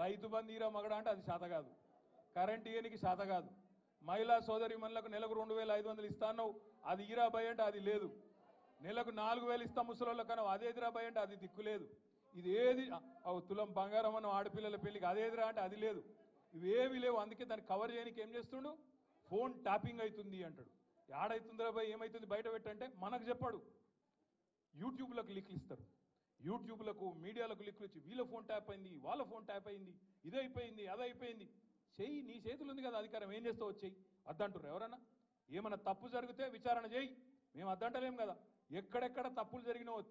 రైతు బంధీరా మగడ అంటే అది శాత కాదు, కరెంట్ ఇయనికి శాత కాదు, మహిళా సోదరి మనులకు నెలకు 2500 ఇస్తాను అది ఈరా భయ అంటే అది లేదు, నెలకు 4000 ఇస్తాం ముసలోళ్ళ కన్నా అదేదిరా భయ అంటే అది దిక్కులేదు, ఇది ఏది తులం బంగారం అన్న ఆడపిల్లల పెళ్లికి అదేదిరా అంటే అది లేదు, ఇవేవి లేవు. అందుకే దాన్ని కవర్ చేయడానికి ఏం చేస్తుండు, ఫోన్ ట్యాపింగ్ అవుతుంది అంటాడు. ఏడైతుందిరా భయ ఏమైతుంది బయట పెట్టంటే మనకు చెప్పాడు. యూట్యూబ్లకు లింకులు ఇస్తారు, యూట్యూబ్లకు మీడియాలకు లింకులు ఇచ్చి వీళ్ళ ఫోన్ ట్యాప్ అయింది, వాళ్ళ ఫోన్ ట్యాప్ అయింది, ఇదైపోయింది అదైపోయింది. చెయ్యి, నీ చేతులు ఉంది కదా అధికారం, ఏం చేస్తావు వచ్చేయి అద్దంటారు ఎవరన్నా. ఏమన్నా తప్పు జరిగితే విచారణ చేయి, మేము అద్దంటలేం కదా. ఎక్కడెక్కడ తప్పులు జరిగినావో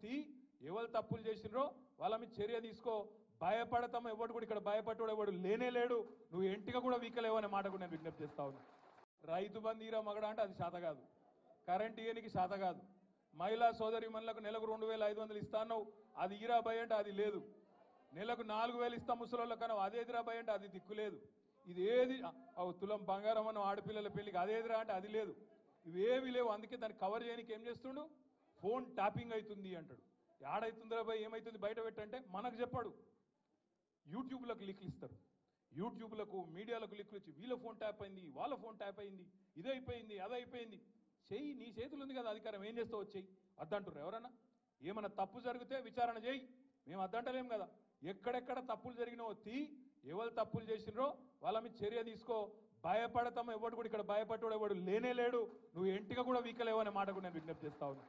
ఎవరు తప్పులు చేసినరో వాళ్ళ మీద చర్య తీసుకో. భయపడతాం ఎవడు కూడా, ఇక్కడ భయపడ్డాడు ఎవడు లేనే లేడు. నువ్వు ఎంటిగా కూడా వీకలేవు అనే మాట కూడా నేను విజ్ఞప్తి చేస్తా ఉన్నా. రైతు బంధీరా మగడ అంటే అది శాత కాదు, కరెంట్ ఇయనికి శాత కాదు, మహిళా సోదరి మనులకు నెలకు 2500 ఇస్తాను అది ఈరా భయ అంటే అది లేదు, నెలకు 4000 ఇస్తాం ముసలోళ్ళ కన్నా అదేదిరా భయ అంటే అది దిక్కులేదు, ఇది ఏది తులం బంగారం అన్న ఆడపిల్లల పెళ్లికి అదేదిరా అంటే అది లేదు, ఇవేవి లేవు. అందుకే దాన్ని కవర్ చేయడానికి ఏం చేస్తుండు, ఫోన్ ట్యాపింగ్ అవుతుంది అంటాడు. ఏడైతుందిరా భయ ఏమైతుంది బయట పెట్టంటే మనకు చెప్పాడు. యూట్యూబ్లకు లింకులు ఇస్తారు, యూట్యూబ్లకు మీడియాలకు లింకులు ఇచ్చి వీళ్ళ ఫోన్ ట్యాప్ అయింది, వాళ్ళ ఫోన్ ట్యాప్ అయింది, ఇదైపోయింది అదైపోయింది. చెయ్యి, నీ చేతులు ఉంది కదా అధికారం, ఏం చేస్తావు వచ్చేయి అద్దంటారు ఎవరన్నా. ఏమన్నా తప్పు జరిగితే విచారణ చేయి, మేము అద్దంటలేం కదా. ఎక్కడెక్కడ తప్పులు జరిగినావో ఎవరు తప్పులు చేసినరో వాళ్ళ మీద చర్య తీసుకో. భయపడతాం ఎవడు కూడా, ఇక్కడ భయపడ్డాడు ఎవడు లేనే లేడు. నువ్వు ఎంటిగా కూడా వీకలేవు అనే మాట కూడా నేను విజ్ఞప్తి చేస్తా ఉన్నా.